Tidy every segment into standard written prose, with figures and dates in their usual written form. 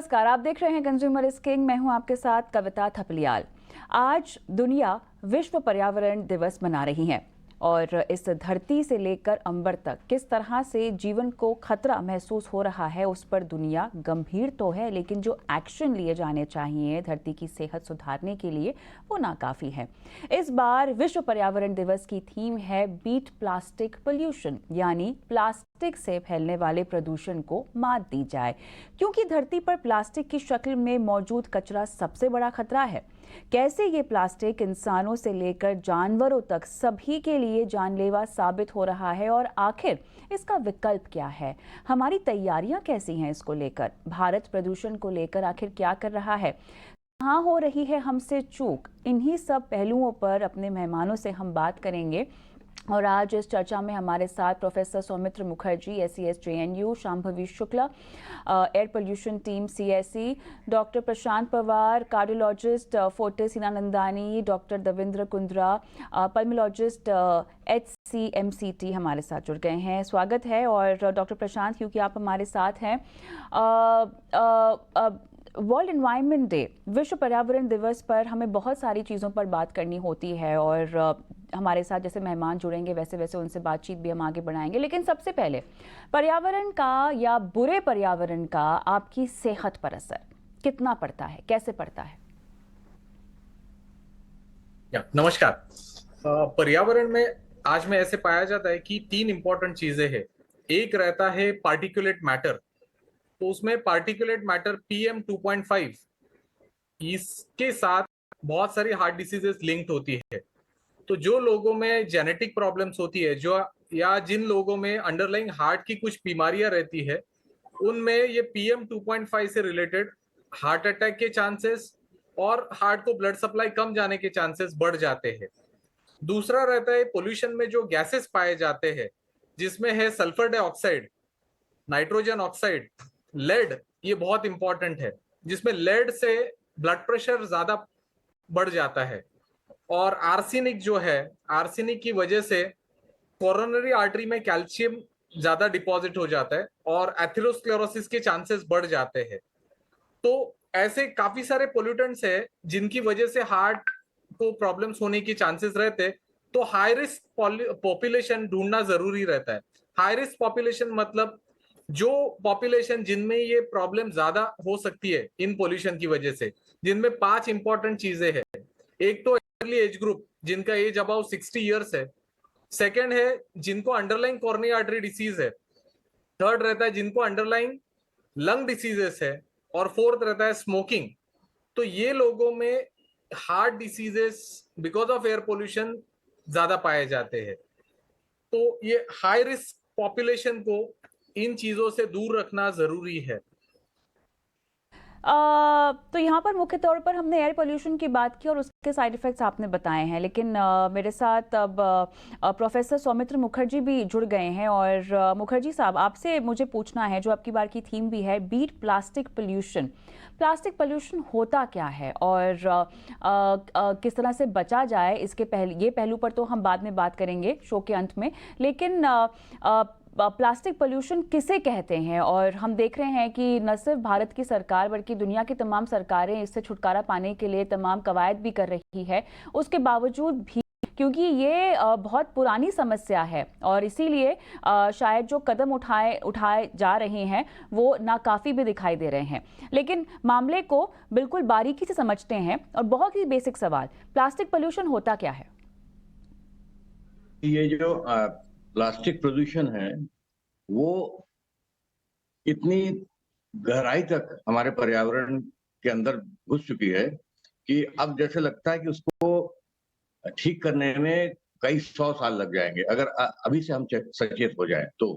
नमस्कार, आप देख रहे हैं कंज्यूमर इज किंग। मैं हूं आपके साथ कविता थपलियाल। आज दुनिया विश्व पर्यावरण दिवस मना रही है और इस धरती से लेकर अंबर तक किस तरह से जीवन को खतरा महसूस हो रहा है उस पर दुनिया गंभीर तो है, लेकिन जो एक्शन लिए जाने चाहिए धरती की सेहत सुधारने के लिए वो नाकाफी है। इस बार विश्व पर्यावरण दिवस की थीम है बीट प्लास्टिक पोल्यूशन, यानी प्लास्टिक से फैलने वाले प्रदूषण को मात दी जाए, क्योंकि धरती पर प्लास्टिक की शक्ल में मौजूद कचरा सबसे बड़ा खतरा है। कैसे ये प्लास्टिक इंसानों से लेकर जानवरों तक सभी के लिए जानलेवा साबित हो रहा है और आखिर इसका विकल्प क्या है? हमारी तैयारियां कैसी हैं इसको लेकर? भारत प्रदूषण को लेकर आखिर क्या कर रहा है? कहाँ हो रही है हमसे चूक? इन्हीं सब पहलुओं पर अपने मेहमानों से हम बात करेंगे और आज इस चर्चा में हमारे साथ professor Soumitra Mukherjee, SES JNU, Shambhavi Shukla, air pollution team CSE, doctor Prashant Pawar, cardiologist Fortis Hiranandani, doctor Devendra Kundra, pulmonologist HCMCT हमारे साथ जुड़ गए हैं। स्वागत है। और डॉक्टर प्रशांत, क्योंकि आप हमारे साथ हैं, वर्ल्ड एनवायरनमेंट डे, विश्व पर्यावरण दिवस पर हमें बहुत सारी चीज़ों पर बात करनी होती है और हमारे साथ जैसे मेहमान जुड़ेंगे वैसे वैसे उनसे बातचीत भी हम आगे बढ़ाएंगे। लेकिन सबसे पहले पर्यावरण का या बुरे पर्यावरण का आपकी सेहत पर असर कितना पड़ता है, कैसे पड़ता है? नमस्कार। पर्यावरण में आज में ऐसे पाया जाता है कि तीन इंपॉर्टेंट चीजें हैं। एक रहता है पार्टिकुलेट मैटर, तो उसमें पार्टिकुलेट मैटर PM2.5, इसके साथ बहुत सारी हार्ट डिसीजेस लिंक्ड होती है। तो जो लोगों में जेनेटिक प्रॉब्लम्स होती है, जो या जिन लोगों में अंडरलाइंग हार्ट की कुछ बीमारियां रहती है, उनमें ये PM2.5 से रिलेटेड हार्ट अटैक के चांसेस और हार्ट को ब्लड सप्लाई कम जाने के चांसेस बढ़ जाते हैं। दूसरा रहता है पोल्यूशन में जो गैसेस पाए जाते हैं, जिसमें है sulphur dioxide, nitrogen oxide, lead, ये बहुत इंपॉर्टेंट है, जिसमें लेड से ब्लड प्रेशर ज्यादा बढ़ जाता है। और आर्सेनिक जो है, आर्सेनिक की वजह से कोरोनरी आर्टरी में कैल्शियम ज्यादा डिपॉजिट हो जाता है और एथेरोस्क्लेरोसिस के चांसेस बढ़ जाते हैं। तो ऐसे काफी सारे पोल्यूटेंट्स है जिनकी वजह से हार्ट को प्रॉब्लम्स होने की चांसेस रहते। तो हाई रिस्क पॉपुलेशन ढूंढना जरूरी रहता है। हाई रिस्क पॉपुलेशन मतलब जो पॉपुलेशन जिनमें ये प्रॉब्लम ज्यादा हो सकती है इन पोल्यूशन की वजह से, जिनमें 5 इंपॉर्टेंट चीजें हैं। एक तो अर्ली एज ग्रुप, जिनका एज अबाउट 60 ईयर्स है। सेकेंड है जिनको अंडरलाइन कॉर्निया आर्टरी डिसीज है। थर्ड रहता है जिनको अंडरलाइन लंग डिसीजेस है। और फोर्थ रहता है स्मोकिंग। तो ये लोगों में heart diseases because of air pollution ज्यादा पाए जाते हैं। तो ये हाई रिस्क पॉपुलेशन को इन चीजों से दूर रखना जरूरी है। तो यहाँ पर मुख्य तौर पर हमने एयर पोल्यूशन की बात की और उसके साइड इफ़ेक्ट्स आपने बताए हैं, लेकिन मेरे साथ अब प्रोफेसर सौमित्र मुखर्जी भी जुड़ गए हैं। और मुखर्जी साहब, आपसे मुझे पूछना है, जो आपकी बार की थीम भी है beat plastic pollution, plastic pollution होता क्या है और किस तरह से बचा जाए, इसके ये पहलू पर तो हम बाद में बात करेंगे शो के अंत में। लेकिन प्लास्टिक पोल्यूशन किसे कहते हैं? और हम देख रहे हैं कि न सिर्फ भारत की सरकार बल्कि दुनिया की तमाम सरकारें इससे छुटकारा पाने के लिए तमाम कवायद भी कर रही है। उसके बावजूद भी, क्योंकि ये बहुत पुरानी समस्या है और इसीलिए शायद जो कदम उठाए जा रहे हैं वो नाकाफी भी दिखाई दे रहे हैं। लेकिन मामले को बिल्कुल बारीकी से समझते हैं और बहुत ही बेसिक सवाल, प्लास्टिक पोल्यूशन होता क्या है? ये जो प्लास्टिक प्रदूषण है वो इतनी गहराई तक हमारे पर्यावरण के अंदर घुस चुकी है कि अब जैसे लगता है कि उसको ठीक करने में कई 100 साल लग जाएंगे अगर अभी से हम सचेत हो जाएं तो।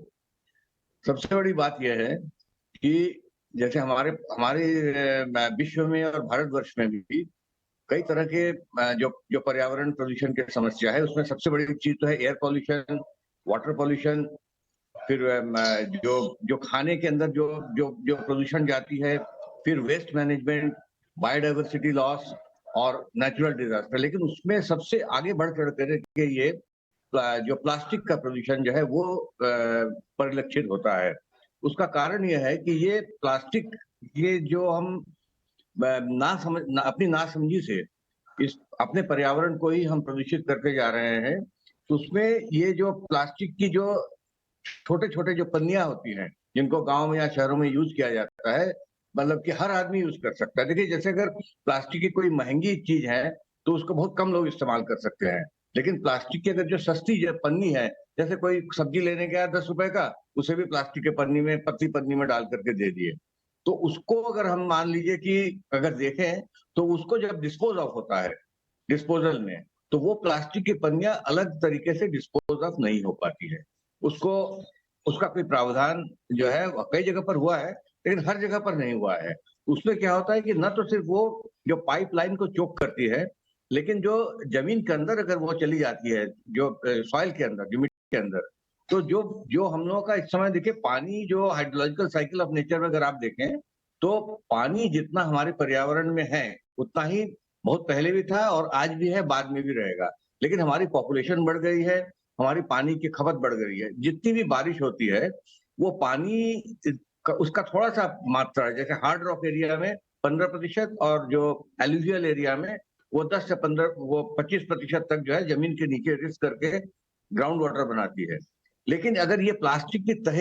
सबसे बड़ी बात यह है कि जैसे हमारे हमारे विश्व में और भारतवर्ष में भी कई तरह के जो जो पर्यावरण प्रदूषण की समस्या है, उसमें सबसे बड़ी चीज तो है एयर पॉल्यूशन, वाटर पॉल्यूशन, फिर जो जो खाने के अंदर जो जो जो प्रदूषण जाती है, फिर वेस्ट मैनेजमेंट, बायोडाइवर्सिटी लॉस और नेचुरल डिजास्टर। लेकिन उसमें सबसे आगे बढ़ चढ़ कर के ये जो प्लास्टिक का प्रदूषण जो है वो परिलक्षित होता है। उसका कारण यह है कि ये प्लास्टिक ये जो हम अपनी नासमझी से इस अपने पर्यावरण को ही हम प्रदूषित करते जा रहे हैं, तो उसमें ये जो प्लास्टिक की जो छोटे-छोटे जो पन्नियाँ होती हैं, जिनको गाँव में या शहरों में यूज़ किया जाता है, मतलब कि हर आदमी यूज़ कर सकता है। देखिए, जैसे अगर प्लास्टिक की कोई महँगी चीज़ है, तो उसको बहुत कम लोग इस्तेमाल कर सकते हैं। लेकिन प्लास्टिक की अगर जो सस्ती जो पन्नी है, जैसे कोई सब्ज़ी लेने गया ₹10 का, उसे भी प्लास्टिक के पन्नी में पतली पन्नी में डाल कर के दे दिए। तो उसको अगर हम मान लीजिए कि अगर देखें, तो उसको जब डिस्पोज़ ऑफ होता है, डिस्पोज़ल में, तो वो प्लास्टिक की पन्नियाँ अलग तरीके से डिस्पोज़ ऑफ नहीं हो पाती है। उसको उसका कोई प्रावधान जो है कई जगह पर हुआ है, लेकिन हर जगह पर नहीं हुआ है। उसमें क्या होता है कि न तो सिर्फ़ वो जो पाइपलाइन को चोक करती है, लेकिन जो ज़मीन के अंदर अगर वो चली जाती है, जो सॉइल के अंदर, जो मिट्टी के अंदर, तो जो जो हम लोगों का इस समय देखिए पानी जो हाइड्रोलॉजिकल साइकिल ऑफ नेचर में अगर आप देखें, तो पानी जितना हमारे पर्यावरण में है, उतना ही बहुत पहले भी था और आज भी है, बाद में भी रहेगा। लेकिन हमारी पॉपुलेशन बढ़ गई है, हमारी पानी की खपत बढ़ गई है। जितनी भी बारिश होती है, वो पानी उसका थोड़ा-सा मात्रा है, जैसे हार्ड रॉक एरिया में 15% और जो एलुवियल एरिया में वो 10 से 15 वो 25% तक जो है ज़मीन के नीचे रिस करके ग्राउंड वाटर बनाती है। लेकिन अगर ये प्लास्टिक की तह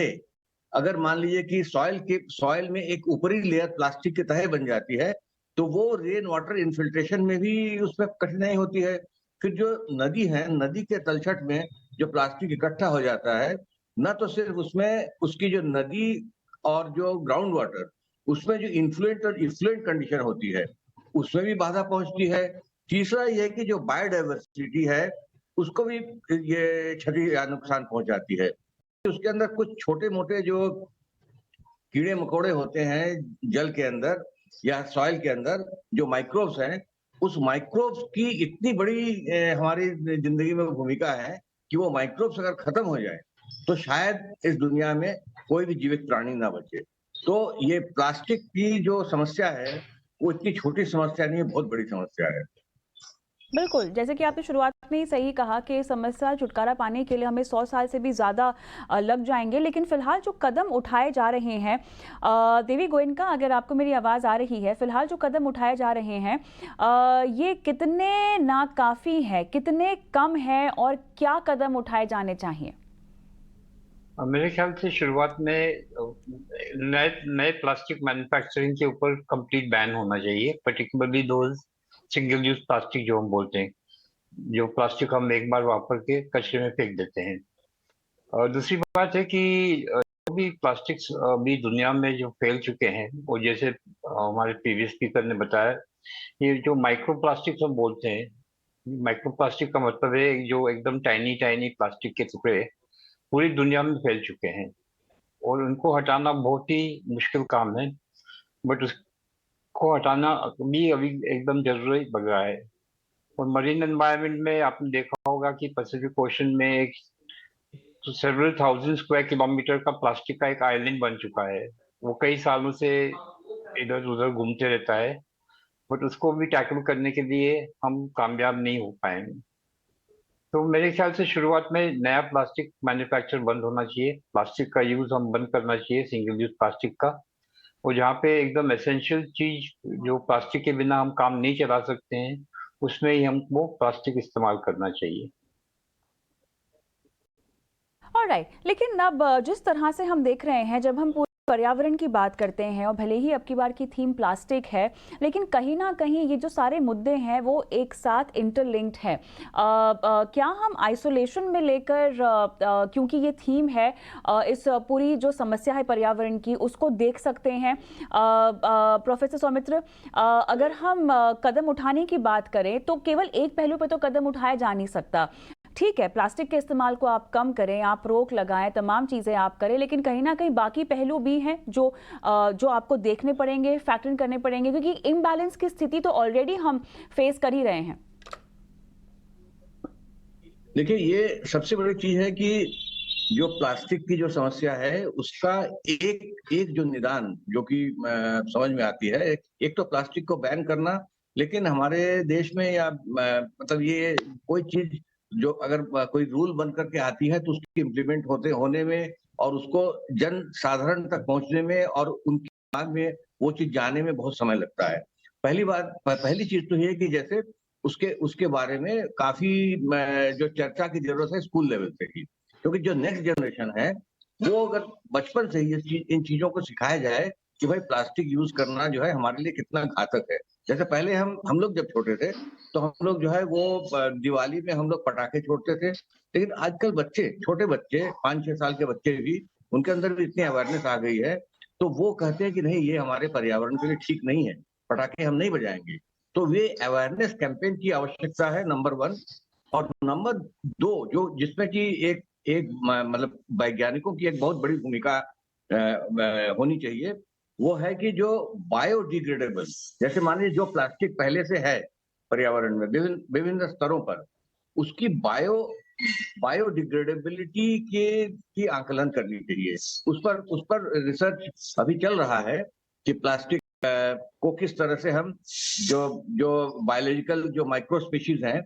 अगर मान लीजिए कि सॉइल में एक ऊपरी लेयर प्लास्टिक की तह बन जाती है, तो वो रेन वाटर इन्फिल्ट्रेशन में भी उसमें कठिनाई होती है। फिर जो नदी है, नदी के तलछट में जो प्लास्टिक इकट्ठा हो जाता है, ना तो सिर्फ उसमें उसकी जो नदी और जो ग्राउंड वाटर, उसमें जो इन्फ्लुएंट और इफ्लुएंट कंडीशन होती है, उसमें भी बाधा पहुँचती है। तीसरा ये है कि जो बायोडायवर्सिटी है, उसको भी ये क्षति या नुकसान पहुँचाती है। उसके अंदर कुछ छोटे-मोटे जो कीड़े-मकोड़े होते हैं जल के अंदर या सॉइल के अंदर जो माइक्रोब्स हैं, उस माइक्रोब्स की इतनी बड़ी हमारी ज़िंदगी में भूमिका है कि वो माइक्रोब्स अगर खत्म हो जाएँ, तो शायद इस दुनिया में कोई भी जीवित प्राणी ना बचे। तो ये प्लास्टिक की जो समस्या है, वो इतनी छोटी समस्या नहीं है, बहुत बड़ी समस्या है। बिल्कुल, जैसे कि आपने शुरुआत में ही सही कहा कि इस समस्या छुटकारा पाने के लिए हमें 100 साल से भी ज़्यादा लग जाएँगे। लेकिन फ़िलहाल जो कदम उठाए जा रहे हैं देवी गोयनका, अगर आपको मेरी आवाज़ आ रही है, फ़िलहाल जो कदम उठाए जा रहे हैं ये कितने नाकाफ़ी हैं, कितने कम हैं और क्या कदम उठाए जाने चाहिए? मेरे ख्याल से शुरुआत में नए नए प्लास्टिक मैन्युफैक्चरिंग के ऊपर कंप्लीट बैन होना चाहिए, particularly those single use plastic जो हम बोलते हैं, जो प्लास्टिक हम एक बार वापर के कचरे में फेंक देते हैं। और दूसरी बात है कि जो भी प्लास्टिक्स अभी दुनिया में जो फैल चुके हैं, वो जैसे हमारे प्रीवियस स्पीकर ने बताया, ये जो माइक्रो प्लास्टिक्स हम बोलते हैं, माइक्रो प्लास्टिक का मतलब है जो एकदम टाइनी टाइनी प्लास्टिक के टुकड़े पूरी दुनिया में फैल चुके हैं और उनको हटाना बहुत ही मुश्किल काम है, बट उसको हटाना भी अभी एकदम जरूरी लग रहा है। और मरीन एनवायरनमेंट में आपने देखा होगा कि पैसिफिक ओशन में एक तो सेवरल थाउजेंड स्क्वायर किलोमीटर का प्लास्टिक का एक आइलैंड बन चुका है। वो कई सालों से इधर उधर घूमते रहता है, बट उसको भी टैकल करने के लिए हम कामयाब नहीं हो पाए। तो मेरे ख्याल से शुरुआत में नया प्लास्टिक मैन्युफैक्चर बंद होना चाहिए, प्लास्टिक का यूज हम बंद करना चाहिए, सिंगल यूज प्लास्टिक का। और जहाँ पे एकदम एसेंशियल चीज जो प्लास्टिक के बिना हम काम नहीं चला सकते हैं, उसमें ही हमको प्लास्टिक इस्तेमाल करना चाहिए। ऑलराइट, लेकिन अब जिस तरह से हम देख रहे हैं, जब हम पूरे पर्यावरण की बात करते हैं और भले ही अब की बार की थीम प्लास्टिक है, लेकिन कहीं ना कहीं ये जो सारे मुद्दे हैं वो एक साथ इंटरलिंक्ड हैं। क्या हम आइसोलेशन में लेकर क्योंकि ये थीम है इस पूरी जो समस्या है पर्यावरण की उसको देख सकते हैं? प्रोफेसर सौमित्र, अगर हम कदम उठाने की बात करें तो केवल एक पहलू पे तो कदम उठाया जा नहीं सकता। ठीक है, प्लास्टिक के इस्तेमाल को आप कम करें, आप रोक लगाएं, तमाम चीज़ें आप करें, लेकिन कहीं ना कहीं बाकी पहलू भी हैं जो आपको देखने पड़ेंगे, फैक्टर करने पड़ेंगे, क्योंकि इम्बैलेंस की स्थिति तो ऑलरेडी हम फेस कर ही रहे हैं। देखिए, ये सबसे बड़ी चीज है कि जो प्लास्टिक की जो समस्या है उसका एक एक जो निदान जो कि समझ में आती है, एक तो प्लास्टिक को बैन करना, लेकिन हमारे देश में या मतलब ये कोई चीज जो अगर कोई रूल बन करके आती है तो उसकी इम्प्लीमेंट होने में और उसको जन साधारण तक पहुंचने में और उनकी दिमाग में वो चीज जाने में बहुत समय लगता है। पहली चीज तो ये है कि जैसे उसके बारे में काफी जो चर्चा की जरूरत है स्कूल लेवल पे ही, क्योंकि जो नेक्स्ट जनरेशन है वो अगर बचपन से ही इन चीजों को सिखाया जाए कि भाई प्लास्टिक यूज करना जो है हमारे लिए कितना घातक है। जैसे पहले हम लोग जब छोटे थे तो हम लोग जो है वो दिवाली में हम लोग पटाखे छोड़ते थे, लेकिन आजकल छोटे बच्चे 5-6 साल के बच्चे भी, उनके अंदर भी इतनी अवेयरनेस आ गई है, तो वो कहते हैं कि नहीं ये हमारे पर्यावरण के लिए ठीक नहीं है, पटाखे हम नहीं बजाएंगे। तो वे अवेयरनेस कैंपेन की आवश्यकता है नंबर 1। और नंबर 2 जो जिसमें कि एक मतलब वैज्ञानिकों की एक बहुत बड़ी भूमिका होनी चाहिए, वो है कि जो बायोडिग्रेडेबल, जैसे मान लीजिए जो प्लास्टिक पहले से है पर्यावरण में विभिन्न स्तरों पर, उसकी बायोडिग्रेडेबिलिटी की आकलन करनी चाहिए। उस पर रिसर्च अभी चल रहा है कि प्लास्टिक को किस तरह से हम जो बायोलॉजिकल जो माइक्रो स्पीशीज हैं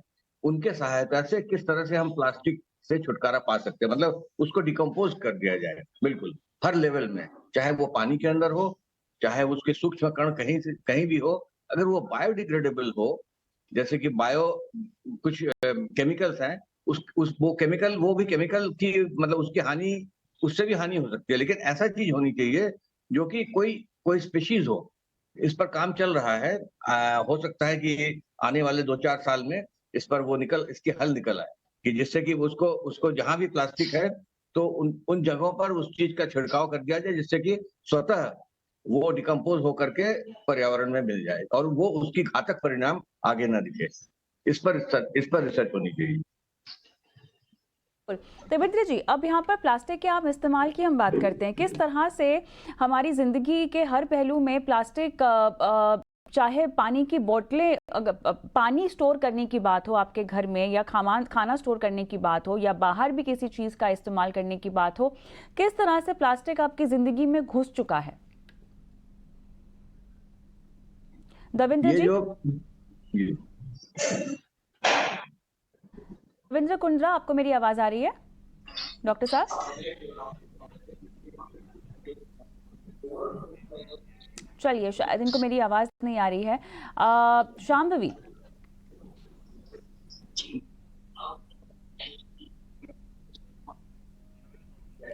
उनके सहायता से किस तरह से हम प्लास्टिक से छुटकारा पा सकते हैं, मतलब उसको डिकम्पोज कर दिया जाए बिल्कुल हर लेवल में, चाहे वो पानी के अंदर हो, चाहे उसके सूक्ष्म कण कहीं भी हो, अगर वो बायोडिग्रेडेबल हो, जैसे कि कुछ केमिकल्स हैं, वो भी केमिकल की मतलब उससे भी हानि हो सकती है, लेकिन ऐसा चीज होनी चाहिए जो कि कोई स्पीशीज हो। इस पर काम चल रहा है, हो सकता है कि आने वाले 2-4 साल में इस पर इसकी हल निकल आए कि जिससे कि उसको जहां भी प्लास्टिक है तो उन जगहों पर उस चीज का छिड़काव कर दिया जाए, जिससे कि स्वतः वो डिकम्पोज होकर के पर्यावरण में मिल जाए और वो उसकी घातक परिणाम आगे ना दिखे। इस पर रिसर्च होनी चाहिए। देवेंद्र जी, अब यहाँ पर प्लास्टिक के आम इस्तेमाल की हम बात करते हैं, किस तरह से हमारी जिंदगी के हर पहलू में प्लास्टिक, चाहे पानी की बोतलें, पानी स्टोर करने की बात हो आपके घर में, या खाना स्टोर करने की बात हो, या बाहर भी किसी चीज का इस्तेमाल करने की बात हो, किस तरह से प्लास्टिक आपकी जिंदगी में घुस चुका है? देवेंद्र जी, देवेंद्र कुंद्रा, आपको मेरी आवाज आ रही है? डॉक्टर साहब, चलिए, शायद इनको मेरी आवाज नहीं आ रही है। शांभवी,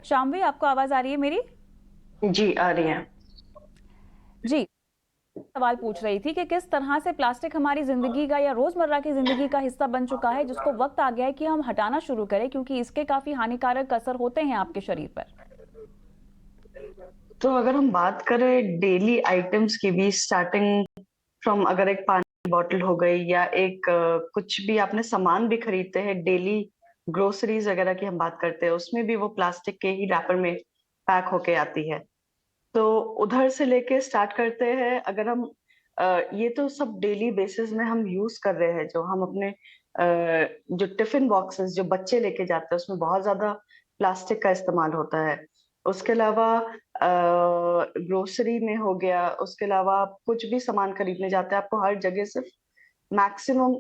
शांभवी, आपको आवाज आ रही है मेरी? जी आ रही है। जी, सवाल पूछ रही थी कि किस तरह से प्लास्टिक हमारी जिंदगी का या रोजमर्रा की जिंदगी का हिस्सा बन चुका है, जिसको वक्त आ गया है कि हम हटाना शुरू करें, क्योंकि इसके काफी हानिकारक असर होते हैं आपके शरीर पर। तो अगर हम बात करें डेली आइटम्स की भी, स्टार्टिंग फ्रॉम, अगर एक पानी की बॉटल हो गई या एक कुछ भी आपने सामान भी खरीदते हैं डेली, ग्रोसरीज वगैरह की हम बात करते हैं, उसमें भी वो प्लास्टिक के ही रैपर में पैक होके आती है। तो उधर से लेके स्टार्ट करते हैं। अगर हम ये तो सब डेली बेसिस में हम यूज कर रहे हैं, जो हम अपने जो टिफिन बॉक्सेस जो बच्चे लेके जाते हैं उसमें बहुत ज्यादा प्लास्टिक का इस्तेमाल होता है। उसके अलावा ग्रोसरी में हो गया, उसके अलावा आप कुछ भी सामान खरीदने जाते हैं, आपको हर जगह सिर्फ मैक्सिमम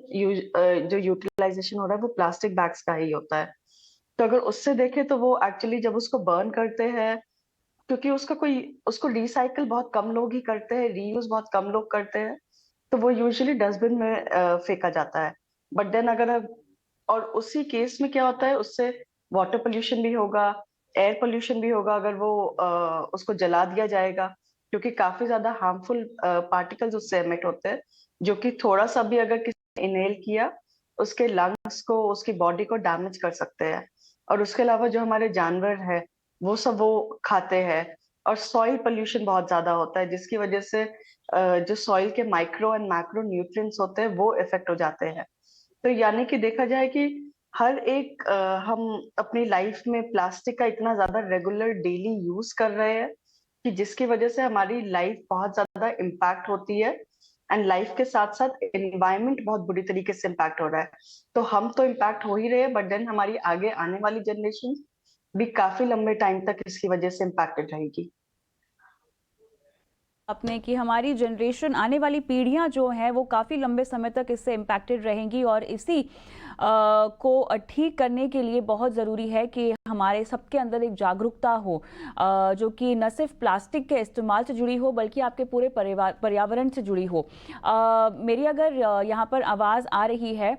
जो यूटिलाइजेशन हो रहा है वो प्लास्टिक बैग्स का ही होता है। तो अगर उससे देखें तो वो एक्चुअली जब उसको बर्न करते हैं, क्योंकि उसको रिसाइकल बहुत कम लोग ही करते हैं, रीयूज बहुत कम लोग करते हैं, तो वो यूजुअली डस्टबिन में फेंका जाता है। बट देन और उसी केस में क्या होता है, उससे वाटर पोल्यूशन भी होगा, एयर पोल्यूशन भी होगा अगर वो उसको जला दिया जाएगा, क्योंकि काफी ज्यादा हार्मफुल पार्टिकल्स उससे एमिट होते हैं, जो कि थोड़ा सा भी अगर किसी ने इनहेल किया उसके लंग्स को, उसकी बॉडी को डैमेज कर सकते हैं। और उसके अलावा जो हमारे जानवर है वो सब वो खाते हैं। और सॉइल पोल्यूशन बहुत ज्यादा होता है, जिसकी वजह से जो सॉइल के माइक्रो एंड मैक्रो न्यूट्रिएंट्स होते हैं वो इफेक्ट हो जाते हैं। तो यानी कि देखा जाए कि हर एक हम अपनी लाइफ में प्लास्टिक का इतना ज्यादा रेगुलर डेली यूज कर रहे हैं कि जिसकी वजह से हमारी लाइफ बहुत ज्यादा इम्पैक्ट होती है, एंड लाइफ के साथ साथ एनवायरनमेंट बहुत बुरी तरीके से इम्पैक्ट हो रहा है। तो हम तो इम्पैक्ट हो ही रहे हैं, बट देन हमारी आगे आने वाली जनरेशन भी काफी लंबे टाइम तक इसकी वजह से इम्पैक्टेड रहेगी। अपने कि हमारी जनरेशन, आने वाली पीढ़ियां जो हैं वो काफ़ी लंबे समय तक इससे इम्पैक्टेड रहेंगी, और इसी को ठीक करने के लिए बहुत ज़रूरी है कि हमारे सबके अंदर एक जागरूकता हो, जो कि न सिर्फ प्लास्टिक के इस्तेमाल से जुड़ी हो बल्कि आपके पूरे पर्यावरण से जुड़ी हो। मेरी अगर यहाँ पर आवाज़ आ रही है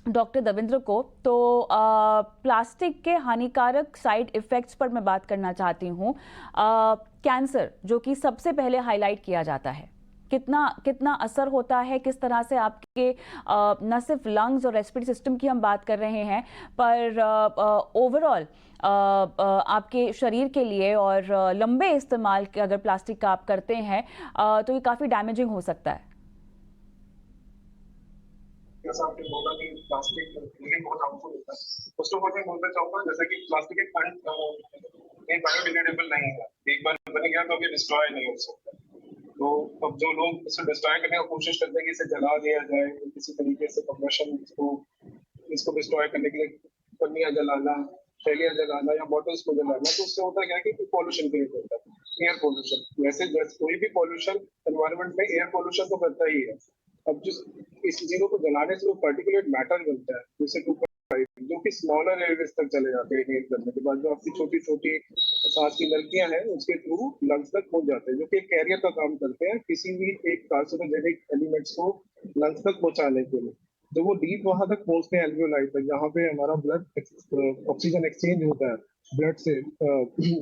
डॉक्टर देवेंद्र को, तो प्लास्टिक के हानिकारक साइड इफ़ेक्ट्स पर मैं बात करना चाहती हूँ। कैंसर जो कि सबसे पहले हाईलाइट किया जाता है, कितना असर होता है, किस तरह से आपके न सिर्फ लंग्स और रेस्पिरेटरी सिस्टम की हम बात कर रहे हैं, पर ओवरऑल आपके शरीर के लिए और लंबे इस्तेमाल के अगर प्लास्टिक का आप करते हैं तो ये काफ़ी डैमेजिंग हो सकता है। जैसा आपने बोला कि प्लास्टिक लीकिंग बहुत हार्मफुल होता है। फर्स्ट ऑफ ऑल मैं बोलना चाहूंगा जैसे कि प्लास्टिक एक बायोडिग्रेडेबल नहीं है, एक बार बन गया तो अभी डिस्ट्रॉय नहीं हो सकता। तो अब जो लोग इसे डिस्ट्रॉय करने की कोशिश करते हैं कि इसे जला दिया जाए, किसी तरीके से कंबशन इसको डिस्ट्रॉय करने के लिए पन्नियां जलाना, थैलियां जलाना या बॉटल्स को जलाना, तो उससे होता क्या है कि पॉल्यूशन क्रिएट होता है, एयर पॉल्यूशन। वैसे कोई भी पॉल्यूशन एनवायरमेंट में एयर पॉल्यूशन तो करता ही है। अब जिस इस चीजों को जलाने से वो पार्टिकुलेट मैटर बनता है जैसे 2.5, जो कि स्मॉलर एरियाज तक चले जाते हैं। इनहेल करने के बाद जो आपकी छोटी छोटी सांस की नलियां हैं उसके थ्रू लंग्स तक पहुंच जाते हैं, जो कि एक कैरियर का काम करते हैं किसी भी एक कार्सिनोजेनिक एलिमेंट्स को लंग्स तक पहुंचाने के लिए। जब वो डीप वहां तक पहुंचते हैं एल्वियोलाई तक, जहाँ पे हमारा ब्लड ऑक्सीजन एक्सचेंज होता है ब्लड से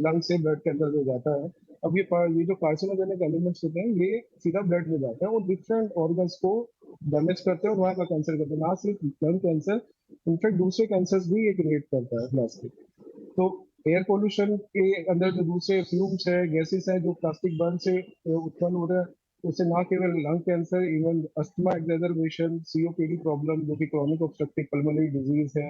लंग से ब्लड के अंदर जो जाता है। अब ये जो कार्सिनोजेनिक एलिमेंट्स होते हैं ये सीधा ब्लड में जाते हैं और डिफरेंट ऑर्गन्स को डैमेज करते हैं और वहाँ का कैंसर करते हैं। ना सिर्फ लंग कैंसर, इनफैक्ट दूसरे कैंसर भी ये क्रिएट करता है प्लास्टिक। तो एयर पोल्यूशन के अंदर जो दूसरे फ्यूम्स है, गैसेस है जो प्लास्टिक बर्न से उत्पन्न हो रहा है, उससे ना केवल lung cancer, even asthma exacerbation, COPD problem जो कि क्रॉनिक ऑब्स्ट्रक्टिव पल्मोनरी डिजीज है,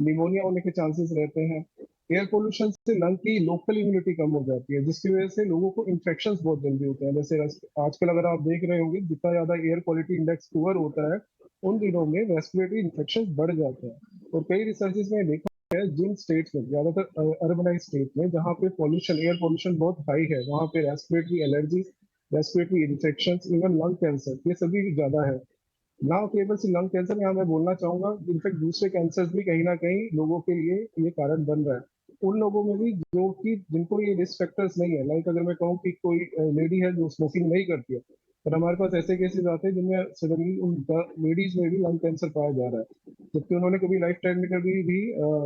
निमोनिया होने के चांसेस रहते हैं। एयर पोल्यूशन से लंग की लोकल इम्यूनिटी कम हो जाती है, जिसकी वजह से लोगों को इन्फेक्शंस बहुत जल्दी होते हैं। जैसे आजकल अगर आप देख रहे होंगे जितना ज्यादा एयर क्वालिटी इंडेक्स पुअर होता है उन दिनों में रेस्पिरेटरी इन्फेक्शन बढ़ जाते हैं। और कई रिसर्चेस में देखा है जिन स्टेट्स में, ज्यादातर अर्बनाइज स्टेट में जहाँ पे पॉल्यूशन, एयर पॉल्यूशन बहुत हाई है, वहाँ पे respiratory allergy, respiratory infection, even lung cancer ये सभी ज्यादा है। ना केवल से लंग कैंसर, यहाँ मैं बोलना चाहूंगा इनफेक्ट दूसरे कैंसर भी कहीं ना कहीं लोगों के लिए ये कारण बन रहा है। उन लोगों में भी जो कि जिनको ये रिस्क फैक्टर्स नहीं है, लाइक अगर मैं कहूँ कि कोई लेडी है जो स्मोकिंग नहीं करती है, पर हमारे पास ऐसे केसेस आते हैं जिनमें सडनली उन लेडीज में भी लंग कैंसर पाया जा रहा है, जबकि उन्होंने कभी लाइफ टाइम में कभी भी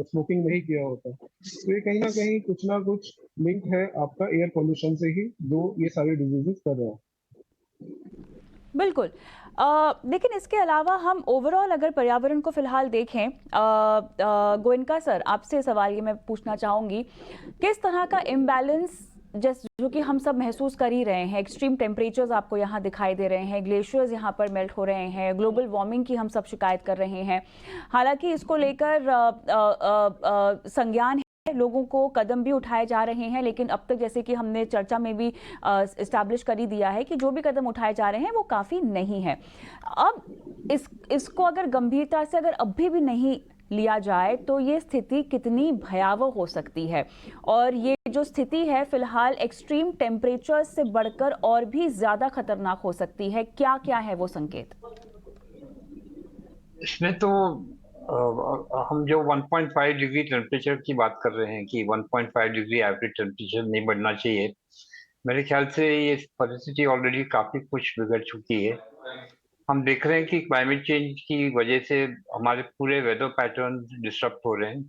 स्मोकिंग नहीं किया होता। तो ये कहीं ना कुछ लिंक है आपका एयर पोल्यूशन से ही, जो ये सारी डिजीजेस कर रहा है। बिल्कुल। लेकिन इसके अलावा हम ओवरऑल अगर पर्यावरण को फिलहाल देखें, गोयनका सर आपसे सवाल ये मैं पूछना चाहूँगी, किस तरह का इम्बैलेंस जो कि हम सब महसूस कर ही रहे हैं, एक्सट्रीम टेम्परेचर्स आपको यहाँ दिखाई दे रहे हैं, ग्लेशियर्स यहाँ पर मेल्ट हो रहे हैं, ग्लोबल वार्मिंग की हम सब शिकायत कर रहे हैं। हालांकि इसको लेकर संज्ञान लोगों को कदम भी उठाए जा रहे हैं, लेकिन अब तक जैसे कि हमने चर्चा में भी इस्टेब्लिश कर ही दिया है कि जो भी कदम उठाए जा रहे हैं वो काफ़ी नहीं है। अब इसको अगर गंभीरता से अगर अभी भी नहीं लिया जाए तो ये स्थिति कितनी भयावह हो सकती है, और ये जो स्थिति है फिलहाल एक्सट्रीम टेम्परेचर से बढ़कर और भी ज़्यादा खतरनाक हो सकती है। क्या क्या है वो संकेत? इसमें तो हम जो 1.5 डिग्री टेम्परेचर की बात कर रहे हैं कि 1.5 डिग्री एवरेज टेम्परेचर नहीं बढ़ना चाहिए, मेरे ख्याल से ये परिस्थिति ऑलरेडी काफी कुछ बिगड़ चुकी है। हम देख रहे हैं कि क्लाइमेट चेंज की वजह से हमारे पूरे वेदर पैटर्न डिस्टर्ब हो रहे हैं।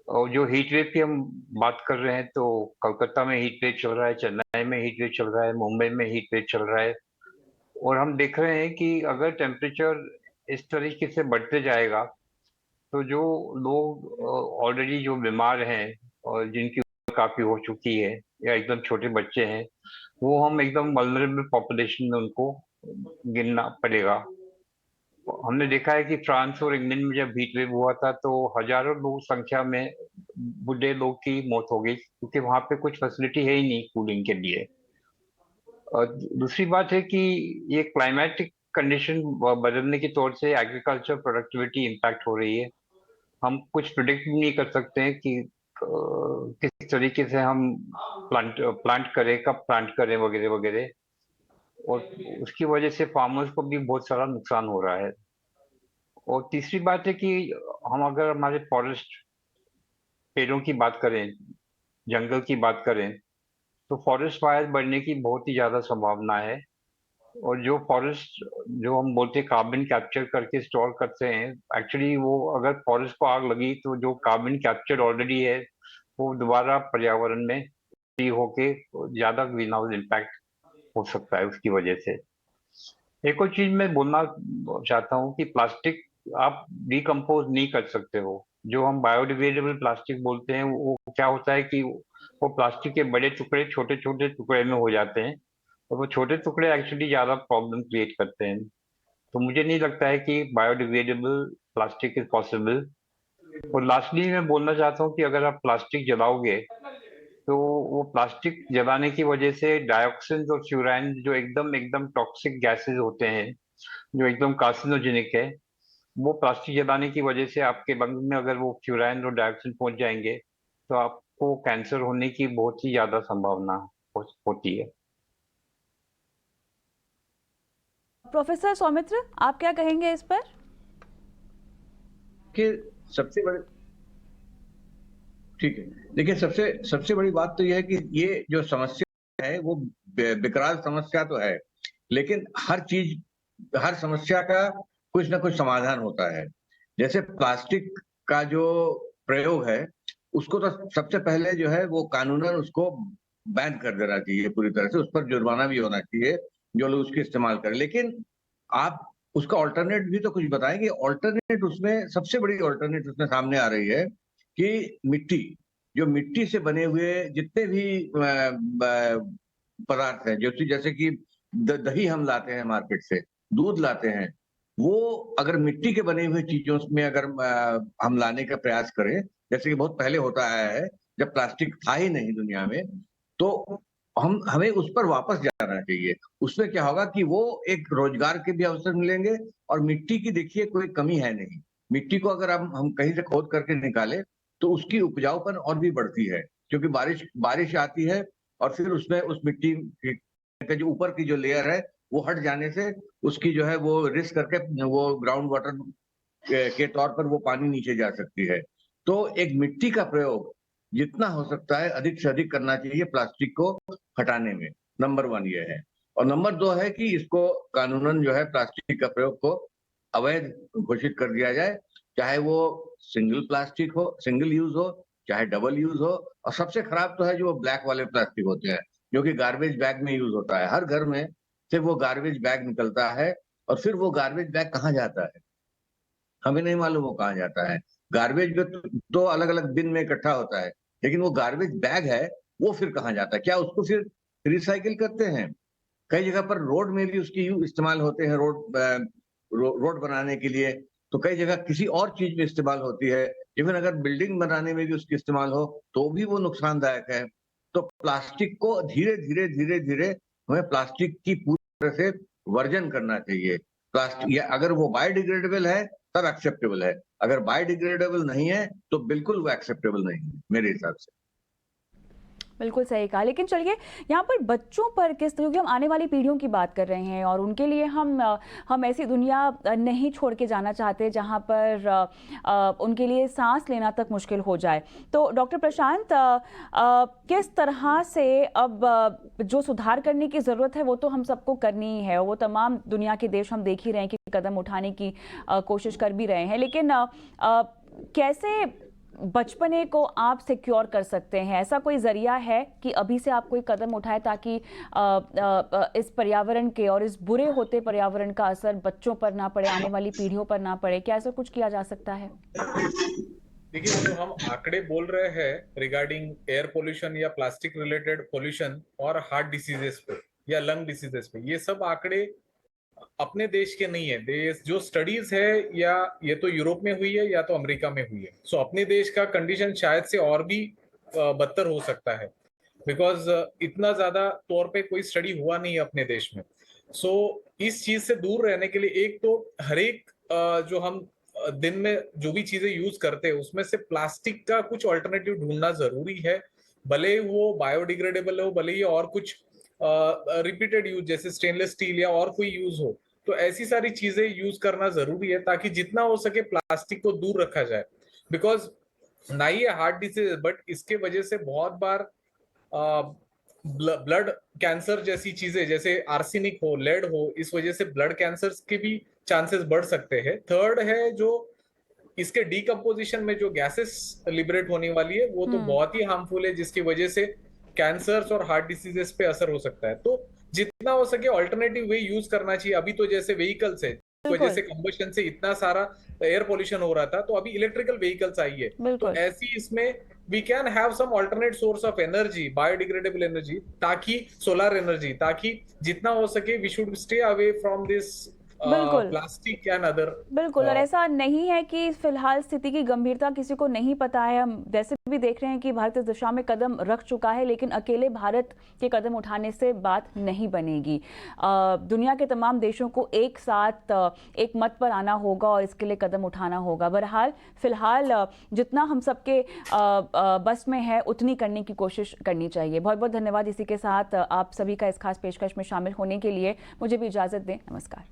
और जो हीट वेव की हम बात कर रहे हैं, तो कोलकाता में हीट वेव चल रहा है, चेन्नई में हीट वेव चल रहा है, मुंबई में हीट वेव चल रहा है। और हम देख रहे हैं कि अगर टेम्परेचर इस तरीके से बढ़ते जाएगा तो जो लोग ऑलरेडी जो बीमार हैं और जिनकी उम्र काफी हो चुकी है या एकदम छोटे बच्चे हैं, वो हम एकदम वल्नरेबल पॉपुलेशन में उनको गिनना पड़ेगा। हमने देखा है कि फ्रांस और इंग्लैंड में जब हीट वेव हुआ था तो हजारों लोग संख्या में बूढ़े लोग की मौत हो गई, क्योंकि वहां पे कुछ फैसिलिटी है ही नहीं कूलिंग के लिए। और दूसरी बात है कि ये क्लाइमेटिक कंडीशन बदलने के तौर से एग्रीकल्चर प्रोडक्टिविटी इम्पैक्ट हो रही है। हम कुछ प्रिडिक्ट नहीं कर सकते हैं कि किस तरीके से हम प्लांट करें, कब प्लांट करें वगैरह वगैरह। और उसकी वजह से फार्मर्स को भी बहुत सारा नुकसान हो रहा है। और तीसरी बात है कि हम अगर हमारे फॉरेस्ट पेड़ों की बात करें, जंगल की बात करें, तो फॉरेस्ट फायर बढ़ने की बहुत ही ज्यादा संभावना है। और जो फॉरेस्ट, जो हम बोलते हैं कार्बन कैप्चर करके स्टोर करते हैं, एक्चुअली वो अगर फॉरेस्ट को आग लगी तो जो कार्बन कैप्चर ऑलरेडी है वो दोबारा पर्यावरण में फ्री होके ज्यादा ग्रीन हाउस इम्पैक्ट हो सकता है उसकी वजह से। एक और चीज मैं बोलना चाहता हूँ कि प्लास्टिक आप डिकम्पोज नहीं कर सकते हो। जो हम बायोडिग्रेडेबल प्लास्टिक बोलते हैं वो क्या होता है कि वो प्लास्टिक के बड़े टुकड़े छोटे छोटे टुकड़े में हो जाते हैं, और वो छोटे टुकड़े एक्चुअली ज्यादा प्रॉब्लम क्रिएट करते हैं। तो मुझे नहीं लगता है कि बायोडिग्रेडेबल प्लास्टिक इज पॉसिबल। और लास्टली मैं बोलना चाहता हूँ कि अगर आप प्लास्टिक जलाओगे तो वो प्लास्टिक जलाने की वजह से डाइऑक्सिन और फ्यूराइन जो एकदम एकदम टॉक्सिक गैसेस होते हैं, जो एकदम कार्सिनोजेनिक है, वो प्लास्टिक जलाने की वजह से आपके लंग में अगर वो फ्यूराइन और डाइऑक्सिन पहुंच जाएंगे तो आपको कैंसर होने की बहुत ही ज्यादा संभावना होती है। प्रोफेसर सौमित्र, आप क्या कहेंगे इस पर? कि सबसे बड़ी ठीक है, देखिए सबसे बड़ी बात तो यह है कि ये जो समस्या है वो विकराल समस्या तो है, लेकिन हर समस्या का कुछ ना कुछ समाधान होता है। जैसे प्लास्टिक का जो प्रयोग है उसको तो सबसे पहले जो है वो कानूनन उसको बैन कर देना चाहिए पूरी तरह से, उस पर जुर्माना भी होना चाहिए जो लोग उसके इस्तेमाल करें। लेकिन आप उसका ऑल्टरनेट भी तो कुछ बताएंगे। ऑल्टरनेट उसमें सबसे बड़ी ऑल्टरनेट उसमें सामने आ रही है कि मिट्टी से बने हुए जितने भी पदार्थ हैं, जैसे कि दही हम लाते हैं मार्केट से, दूध लाते हैं, वो अगर मिट्टी के बने हुए चीजों में अगर हम लाने का प्रयास करें, जैसे कि बहुत पहले होता आया है जब प्लास्टिक था ही नहीं दुनिया में, तो हमें उस पर वापस जाना चाहिए। उसमें क्या होगा कि वो एक रोजगार के भी अवसर मिलेंगे, और मिट्टी की देखिए कोई कमी है नहीं। मिट्टी को अगर हम कहीं से खोद करके निकाले तो उसकी उपजाऊपन और भी बढ़ती है, क्योंकि बारिश आती है और फिर उसमें उस मिट्टी के जो ऊपर की जो लेयर है वो हट जाने से उसकी जो है वो रिस्क करके वो ग्राउंड वाटर के तौर पर वो पानी नीचे जा सकती है। तो एक मिट्टी का प्रयोग जितना हो सकता है अधिक से अधिक करना चाहिए प्लास्टिक को हटाने में। नंबर 1 ये है। और नंबर 2 है कि इसको कानूनन जो है प्लास्टिक का प्रयोग को अवैध घोषित कर दिया जाए, चाहे वो सिंगल यूज हो, चाहे डबल यूज हो। और सबसे खराब तो है जो ब्लैक वाले प्लास्टिक होते हैं जो कि गार्बेज बैग में यूज होता है। हर घर में से वो गार्बेज बैग निकलता है और फिर वो गार्बेज बैग कहाँ जाता है हमें नहीं मालूम वो कहाँ जाता है। गार्बेज तो अलग अलग बिन में इकट्ठा होता है, लेकिन वो गार्बेज बैग है वो फिर कहाँ जाता है? क्या उसको फिर रिसाइकिल करते हैं? कई जगह पर रोड में भी उसकी इस्तेमाल होते हैं, रोड बनाने के लिए। तो कई जगह किसी और चीज में इस्तेमाल होती है। इवन अगर बिल्डिंग बनाने में भी उसकी इस्तेमाल हो तो भी वो नुकसानदायक है। तो प्लास्टिक को धीरे धीरे धीरे धीरे हमें प्लास्टिक की पूरी तरह से वर्जन करना चाहिए। प्लास्टिक या अगर वो बायोडिग्रेडेबल है तब एक्सेप्टेबल है, अगर बायोडिग्रेडेबल नहीं है तो बिल्कुल वो एक्सेप्टेबल नहीं है मेरे हिसाब से। बिल्कुल सही कहा। लेकिन चलिए यहाँ पर बच्चों पर क्योंकि हम आने वाली पीढ़ियों की बात कर रहे हैं और उनके लिए हम ऐसी दुनिया नहीं छोड़ के जाना चाहते जहाँ पर उनके लिए सांस लेना तक मुश्किल हो जाए। तो डॉक्टर प्रशांत, किस तरह से अब जो सुधार करने की ज़रूरत है वो तो हम सबको करनी ही है, वो तमाम दुनिया के देश हम देख ही रहे हैं कि कदम उठाने की कोशिश कर भी रहे हैं, लेकिन कैसे बचपने को आप सिक्योर कर सकते हैं? ऐसा कोई जरिया है कि अभी से आप कोई कदम उठाए ताकि इस पर्यावरण के और इस बुरे होते पर्यावरण का असर बच्चों पर ना पड़े, आने वाली पीढ़ियों पर ना पड़े? क्या ऐसा कुछ किया जा सकता है? देखिए, जो हम आंकड़े बोल रहे हैं रिगार्डिंग एयर पोल्यूशन या प्लास्टिक रिलेटेड पोल्यूशन और हार्ट डिसीजेस पे या लंग डिसीजेस पे, ये सब आंकड़े अपने देश के नहीं है। देश जो स्टडीज है या ये तो यूरोप में हुई है या तो अमेरिका में हुई है। सो अपने देश का कंडीशन शायद से और भी बदतर हो सकता है, बिकॉज इतना ज्यादा तौर पे कोई स्टडी हुआ नहीं है अपने देश में। सो इस चीज से दूर रहने के लिए एक तो हर एक जो हम दिन में जो भी चीजें यूज करते हैं उसमें से प्लास्टिक का कुछ ऑल्टरनेटिव ढूंढना जरूरी है, भले वो बायोडिग्रेडेबल हो, भले ही और कुछ रिपीटेड यूज जैसे स्टेनलेस स्टील या और कोई यूज हो, तो ऐसी सारी चीजें यूज करना जरूरी है ताकि जितना हो सके प्लास्टिक को दूर रखा जाए। बिकॉज ना ही हार्ट डिसीज बट इसके वजह से बहुत बार ब्लड कैंसर जैसी चीजें जैसे आर्सेनिक हो, लेड हो, इस वजह से ब्लड कैंसर के भी चांसेस बढ़ सकते हैं। थर्ड है जो इसके डीकम्पोजिशन में जो गैसेस लिबरेट होने वाली है वो तो बहुत ही हार्मफुल है, जिसकी वजह से कैंसर्स और हार्ट डिसीजेस पे असर हो सकता है। तो जितना हो सके ऑल्टरनेटिव वे यूज करना चाहिए। अभी तो जैसे व्हीकल्स है, इस वजह से कंबशन से इतना सारा एयर पोल्यूशन हो रहा था, तो अभी इलेक्ट्रिकल व्हीकल्स आई है, तो ऐसी इसमें we can have some alternate source of energy, biodegradable energy, ताकि सोलर एनर्जी, ताकि जितना हो सके we should stay away from this plastic and other. बिल्कुल, और ऐसा नहीं है कि फिलहाल स्थिति की गंभीरता किसी को नहीं पता है। हम वैसे भी देख रहे हैं कि भारत इस दिशा में कदम रख चुका है, लेकिन अकेले भारत के कदम उठाने से बात नहीं बनेगी। दुनिया के तमाम देशों को एक साथ एक मत पर आना होगा और इसके लिए कदम उठाना होगा। बहरहाल फिलहाल जितना हम सबके बस में है उतनी करने की कोशिश करनी चाहिए। बहुत बहुत धन्यवाद इसी के साथ आप सभी का इस खास पेशकश में शामिल होने के लिए। मुझे भी इजाज़त दें, नमस्कार।